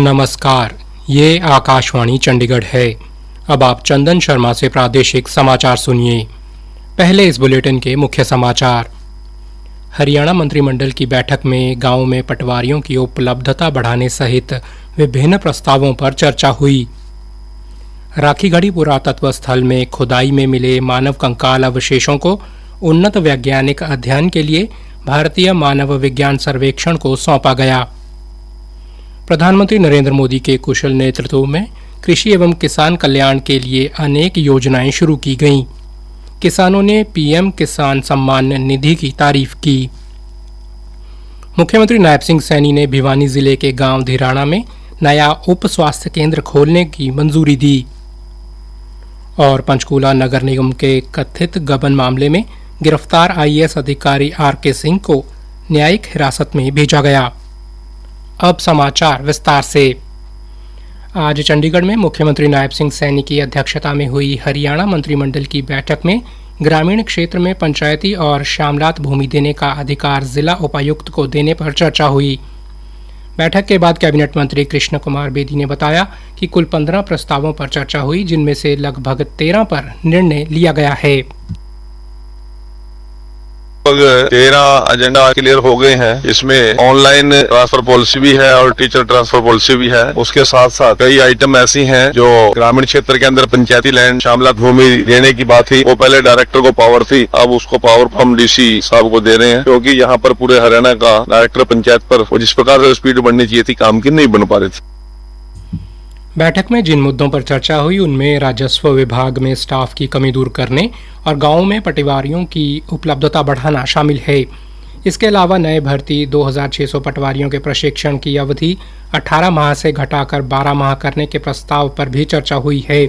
नमस्कार, ये आकाशवाणी चंडीगढ़ है। अब आप चंदन शर्मा से प्रादेशिक समाचार सुनिए। पहले इस बुलेटिन के मुख्य समाचार। हरियाणा मंत्रिमंडल की बैठक में गांव में पटवारियों की उपलब्धता बढ़ाने सहित विभिन्न प्रस्तावों पर चर्चा हुई। राखीगढ़ी पुरातत्व स्थल में खुदाई में मिले मानव कंकाल अवशेषों को उन्नत वैज्ञानिक अध्ययन के लिए भारतीय मानव विज्ञान सर्वेक्षण को सौंपा गया। प्रधानमंत्री नरेंद्र मोदी के कुशल नेतृत्व में कृषि एवं किसान कल्याण के लिए अनेक योजनाएं शुरू की गईं। किसानों ने पीएम किसान सम्मान निधि की तारीफ की। मुख्यमंत्री नायब सिंह सैनी ने भिवानी जिले के गांव धीराणा में नया उप स्वास्थ्य केंद्र खोलने की मंजूरी दी। और पंचकूला नगर निगम के कथित गबन मामले में गिरफ्तार आईएएस अधिकारी आरके सिंह को न्यायिक हिरासत में भेजा गया। अब समाचार विस्तार से। आज चंडीगढ़ में मुख्यमंत्री नायब सिंह सैनी की अध्यक्षता में हुई हरियाणा मंत्रिमंडल की बैठक में ग्रामीण क्षेत्र में पंचायती और श्यामलात भूमि देने का अधिकार जिला उपायुक्त को देने पर चर्चा हुई। बैठक के बाद कैबिनेट मंत्री कृष्ण कुमार बेदी ने बताया कि कुल 15 प्रस्तावों पर चर्चा हुई, जिनमें से लगभग 13 पर निर्णय लिया गया है। 13 एजेंडा क्लियर हो गए हैं। इसमें ऑनलाइन ट्रांसफर पॉलिसी भी है और टीचर ट्रांसफर पॉलिसी भी है। उसके साथ साथ कई आइटम ऐसी हैं जो ग्रामीण क्षेत्र के अंदर पंचायती लैंड श्यामलात भूमि देने की बात थी, वो पहले डायरेक्टर को पावर थी, अब उसको पावर हम डीसी साहब को दे रहे हैं, क्योंकि यहाँ पर पूरे हरियाणा का डायरेक्टर पंचायत पर जिस प्रकार से स्पीड बढ़नी चाहिए थी काम की नहीं बन पा रही थी। बैठक में जिन मुद्दों पर चर्चा हुई उनमें राजस्व विभाग में स्टाफ की कमी दूर करने और गांवों में पटवारियों की उपलब्धता बढ़ाना शामिल है। इसके अलावा नए भर्ती 2600 पटवारियों के प्रशिक्षण की अवधि 18 माह से घटाकर 12 माह करने के प्रस्ताव पर भी चर्चा हुई है।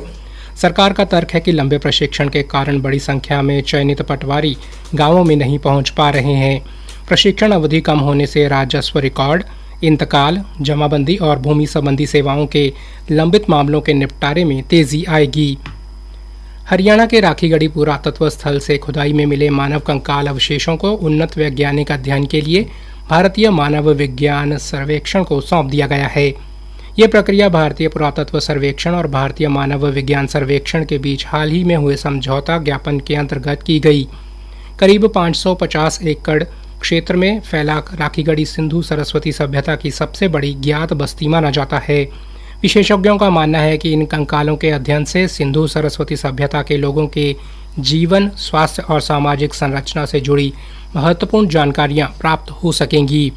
सरकार का तर्क है कि लंबे प्रशिक्षण के कारण बड़ी संख्या में चयनित पटवारी गाँवों में नहीं पहुँच पा रहे हैं। प्रशिक्षण अवधि कम होने से राजस्व रिकॉर्ड, इंतकाल, जमाबंदी और भूमि संबंधी सेवाओं के लंबित मामलों के निपटारे में तेजी आएगी। हरियाणा के राखीगढ़ी पुरातत्व स्थल से खुदाई में मिले मानव कंकाल अवशेषों को उन्नत वैज्ञानिक अध्ययन के लिए भारतीय मानव विज्ञान सर्वेक्षण को सौंप दिया गया है। ये प्रक्रिया भारतीय पुरातत्व सर्वेक्षण और भारतीय मानव विज्ञान सर्वेक्षण के बीच हाल ही में हुए समझौता ज्ञापन के अंतर्गत की गई। करीब 550 एकड़ क्षेत्र में फैला राखीगढ़ी सिंधु सरस्वती सभ्यता की सबसे बड़ी ज्ञात बस्ती माना जाता है। विशेषज्ञों का मानना है कि इन कंकालों के अध्ययन से सिंधु सरस्वती सभ्यता के लोगों के जीवन, स्वास्थ्य और सामाजिक संरचना से जुड़ी महत्वपूर्ण जानकारियां प्राप्त हो सकेंगी।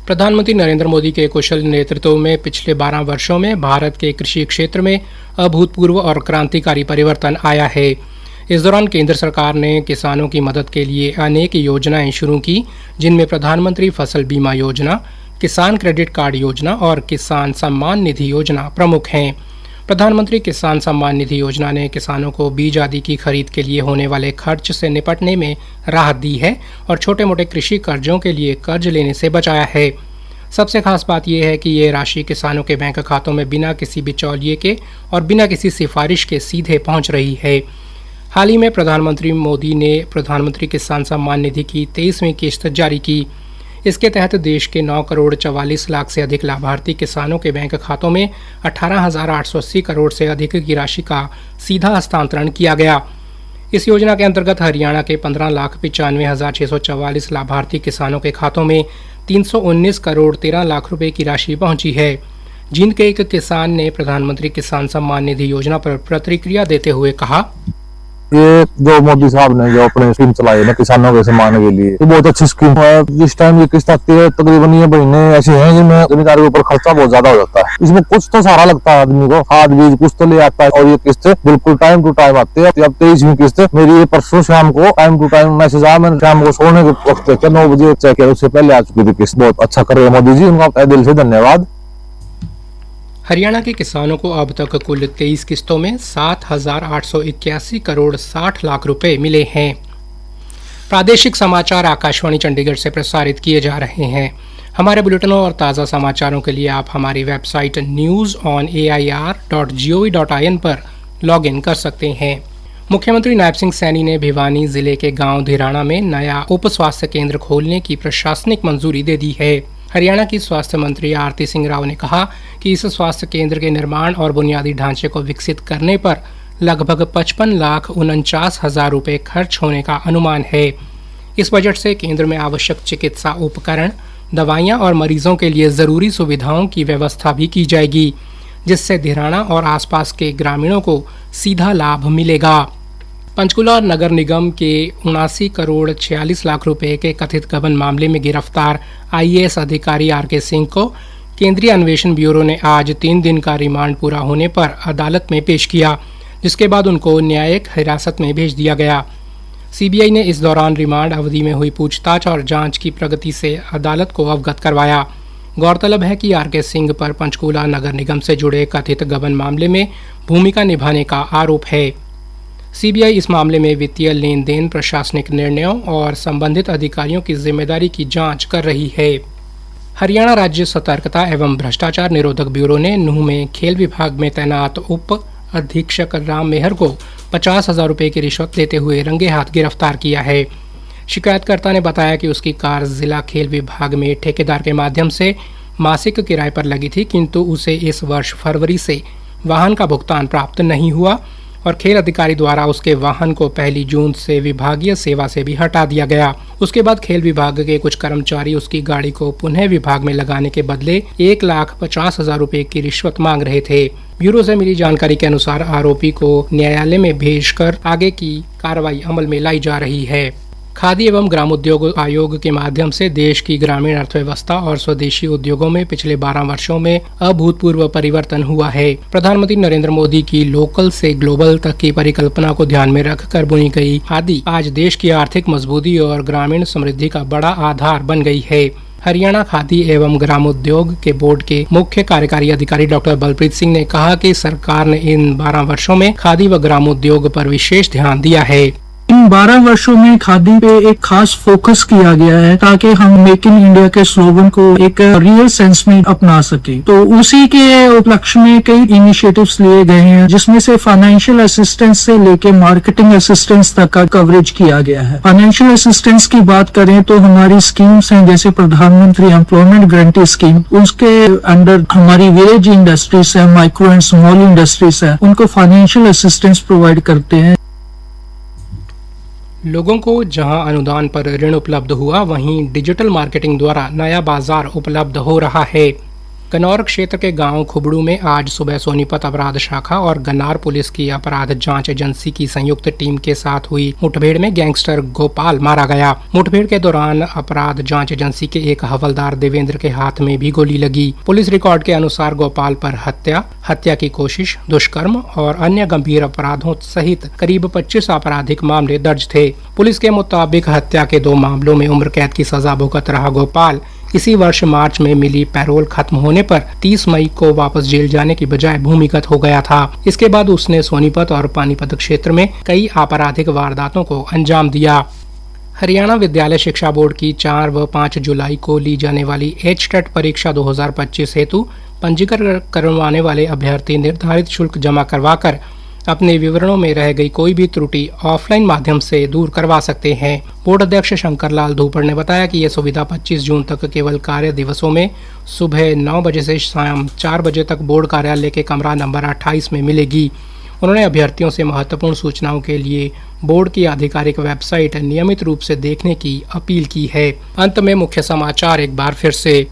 प्रधानमंत्री नरेंद्र मोदी के कुशल नेतृत्व में पिछले 12 वर्षों में भारत के कृषि क्षेत्र में अभूतपूर्व और क्रांतिकारी परिवर्तन आया है। इस दौरान केंद्र सरकार ने किसानों की मदद के लिए अनेक योजनाएं शुरू की, जिनमें प्रधानमंत्री फसल बीमा योजना, किसान क्रेडिट कार्ड योजना और किसान सम्मान निधि योजना प्रमुख हैं। प्रधानमंत्री किसान सम्मान निधि योजना ने किसानों को बीज आदि की खरीद के लिए होने वाले खर्च से निपटने में राहत दी है और छोटे मोटे कृषि कर्जों के लिए कर्ज लेने से बचाया है। सबसे खास बात यह है कि ये राशि किसानों के बैंक खातों में बिना किसी बिचौलिए के और बिना किसी सिफारिश के सीधे पहुंच रही है। हाल ही में प्रधानमंत्री मोदी ने प्रधानमंत्री किसान सम्मान निधि की 23वीं किस्त जारी की। इसके तहत देश के 9 करोड़ 44 लाख से अधिक लाभार्थी किसानों के बैंक खातों में 18,880 करोड़ से अधिक की राशि का सीधा हस्तांतरण किया गया। इस योजना के अंतर्गत हरियाणा के 15,95,644 लाभार्थी किसानों के खातों में 319 करोड़ 13 लाख रुपए की राशि पहुंची है। जींद के एक किसान ने प्रधानमंत्री किसान सम्मान निधि योजना पर प्रतिक्रिया देते हुए कहा, ये जो मोदी साहब ने जो अपने स्कीम चलाई ना किसानों के सम्मान के लिए, ये बहुत अच्छी स्कीम है। जिस टाइम ये किस्त आती है तकरीबन ये महीने ऐसे हैं जिनमें जमींदार के ऊपर खर्चा बहुत ज्यादा हो जाता है। इसमें कुछ तो सहारा लगता है आदमी को, खाद बीज कुछ तो ले आता है और ये किस्त बिल्कुल टाइम टू टाइम आती है। अब 23वीं किस्त मेरी ये परसों शाम को टाइम टू टाइम मैसेज आया। मैंने शाम को सोने के वक्त 9 बजे चेक किया, उससे पहले आ चुकी थी किस्त। बहुत अच्छा कर रहे हैं मोदी जी, उनका दिल से धन्यवाद। हरियाणा के किसानों को अब तक कुल 23 किस्तों में 7,881 करोड़ 60 लाख रुपए मिले हैं। प्रादेशिक समाचार आकाशवाणी चंडीगढ़ से प्रसारित किए जा रहे हैं। हमारे बुलेटिनों और ताज़ा समाचारों के लिए आप हमारी वेबसाइट newsonair.gov.in पर लॉगिन कर सकते हैं। मुख्यमंत्री नायब सिंह सैनी ने भिवानी जिले के गांव धीराणा में नया उप स्वास्थ्य केंद्र खोलने की प्रशासनिक मंजूरी दे दी है। हरियाणा की स्वास्थ्य मंत्री आरती सिंह राव ने कहा कि इस स्वास्थ्य केंद्र के निर्माण और बुनियादी ढांचे को विकसित करने पर लगभग 55,49,000 रुपए खर्च होने का अनुमान है। इस बजट से केंद्र में आवश्यक चिकित्सा उपकरण, दवाइयां और मरीजों के लिए जरूरी सुविधाओं की व्यवस्था भी की जाएगी, जिससे धीराना और आसपास के ग्रामीणों को सीधा लाभ मिलेगा। पंचकुला नगर निगम के 79 करोड़ 46 लाख रुपए के कथित गबन मामले में गिरफ्तार आईएएस अधिकारी आरके सिंह को केंद्रीय अन्वेषण ब्यूरो ने आज 3 दिन का रिमांड पूरा होने पर अदालत में पेश किया, जिसके बाद उनको न्यायिक हिरासत में भेज दिया गया। सीबीआई ने इस दौरान रिमांड अवधि में हुई पूछताछ और जांच की प्रगति से अदालत को अवगत करवाया। गौरतलब है कि आरके सिंह पर पंचकुला नगर निगम से जुड़े कथित गबन मामले में भूमिका निभाने का आरोप है। सीबीआई इस मामले में वित्तीय लेन देन, प्रशासनिक निर्णयों और संबंधित अधिकारियों की जिम्मेदारी की जांच कर रही है। हरियाणा राज्य सतर्कता एवं भ्रष्टाचार निरोधक ब्यूरो ने नूंह में खेल विभाग में तैनात उप अधीक्षक राम मेहर को 50,000 रुपए की रिश्वत लेते हुए रंगे हाथ गिरफ्तार किया है। शिकायतकर्ता ने बताया कि उसकी कार जिला खेल विभाग में ठेकेदार के माध्यम से मासिक किराए पर लगी थी, किंतु उसे इस वर्ष फरवरी से वाहन का भुगतान प्राप्त नहीं हुआ और खेल अधिकारी द्वारा उसके वाहन को 1 जून से विभागीय सेवा से भी हटा दिया गया। उसके बाद खेल विभाग के कुछ कर्मचारी उसकी गाड़ी को पुनः विभाग में लगाने के बदले 1,50,000 रुपए की रिश्वत मांग रहे थे। ब्यूरो से मिली जानकारी के अनुसार आरोपी को न्यायालय में भेजकर आगे की कार्रवाई अमल में लाई जा रही है। खादी एवं ग्रामोद्योग आयोग के माध्यम से देश की ग्रामीण अर्थव्यवस्था और स्वदेशी उद्योगों में पिछले 12 वर्षों में अभूतपूर्व परिवर्तन हुआ है। प्रधानमंत्री नरेंद्र मोदी की लोकल से ग्लोबल तक की परिकल्पना को ध्यान में रखकर बुनी गई खादी आज देश की आर्थिक मजबूती और ग्रामीण समृद्धि का बड़ा आधार बन गई है। हरियाणा खादी एवं ग्रामोद्योग के बोर्ड के मुख्य कार्यकारी अधिकारी डॉक्टर बलप्रीत सिंह ने कहा कि सरकार ने इन 12 वर्षों में खादी व ग्रामोद्योग पर विशेष ध्यान दिया है। इन 12 वर्षों में खादी पे एक खास फोकस किया गया है ताकि हम मेक इन इंडिया के स्लोगन को एक रियल सेंस में अपना सके। तो उसी के उपलक्ष्य में कई इनिशिएटिव्स लिए गए हैं, जिसमें से फाइनेंशियल असिस्टेंस से लेके मार्केटिंग असिस्टेंस तक का कवरेज किया गया है। फाइनेंशियल असिस्टेंस की बात करें तो हमारी स्कीम्स हैं, जैसे प्रधानमंत्री एम्प्लॉयमेंट गारंटी स्कीम, उसके अंडर हमारी विलेज इंडस्ट्रीज है, माइक्रो एंड स्मॉल इंडस्ट्रीज है, उनको फाइनेंशियल असिस्टेंस प्रोवाइड करते हैं। लोगों को जहां अनुदान पर ऋण उपलब्ध हुआ, वहीं डिजिटल मार्केटिंग द्वारा नया बाजार उपलब्ध हो रहा है। कनौर क्षेत्र के गांव खुबड़ू में आज सुबह सोनीपत अपराध शाखा और गन्नार पुलिस की अपराध जांच एजेंसी की संयुक्त टीम के साथ हुई मुठभेड़ में गैंगस्टर गोपाल मारा गया। मुठभेड़ के दौरान अपराध जांच एजेंसी के एक हवलदार देवेंद्र के हाथ में भी गोली लगी। पुलिस रिकॉर्ड के अनुसार गोपाल पर हत्या की कोशिश, दुष्कर्म और अन्य गंभीर अपराधों सहित करीब 25 आपराधिक मामले दर्ज थे। पुलिस के मुताबिक हत्या के 2 मामलों में उम्र कैद की सजा भुगत रहा गोपाल इसी वर्ष मार्च में मिली पैरोल खत्म होने पर 30 मई को वापस जेल जाने की बजाय भूमिगत हो गया था। इसके बाद उसने सोनीपत और पानीपत क्षेत्र में कई आपराधिक वारदातों को अंजाम दिया। हरियाणा विद्यालय शिक्षा बोर्ड की 4 व 5 जुलाई को ली जाने वाली HTET परीक्षा 2025 हेतु पंजीकरण करवाने वाले अभ्यर्थी निर्धारित शुल्क जमा करवाकर अपने विवरणों में रह गई कोई भी त्रुटि ऑफलाइन माध्यम से दूर करवा सकते हैं। बोर्ड अध्यक्ष शंकर लाल धूपड़ ने बताया कि यह सुविधा 25 जून तक केवल कार्य दिवसों में सुबह 9 बजे से शाम 4 बजे तक बोर्ड कार्यालय के कमरा नंबर 28 में मिलेगी। उन्होंने अभ्यर्थियों से महत्वपूर्ण सूचनाओं के लिए बोर्ड की आधिकारिक वेबसाइट नियमित रूप से देखने की अपील की है। अंत में मुख्य समाचार एक बार फिर से।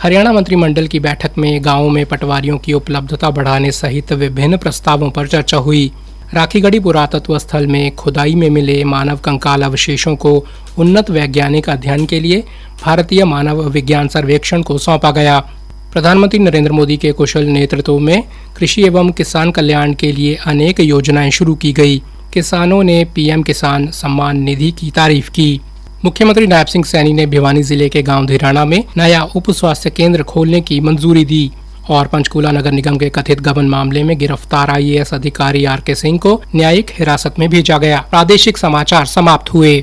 हरियाणा मंत्रिमंडल की बैठक में गांवों में पटवारियों की उपलब्धता बढ़ाने सहित विभिन्न प्रस्तावों पर चर्चा हुई। राखीगढ़ी पुरातत्व स्थल में खुदाई में मिले मानव कंकाल अवशेषों को उन्नत वैज्ञानिक अध्ययन के लिए भारतीय मानव विज्ञान सर्वेक्षण को सौंपा गया। प्रधानमंत्री नरेंद्र मोदी के कुशल नेतृत्व में कृषि एवं किसान कल्याण के लिए अनेक योजनाएं शुरू की गई। किसानों ने पीएम किसान सम्मान निधि की तारीफ की। मुख्यमंत्री नायब सिंह सैनी ने भिवानी जिले के गांव धीराना में नया उप स्वास्थ्य केंद्र खोलने की मंजूरी दी और पंचकूला नगर निगम के कथित गबन मामले में गिरफ्तार आईएएस अधिकारी आरके सिंह को न्यायिक हिरासत में भेजा गया। प्रादेशिक समाचार समाप्त हुए।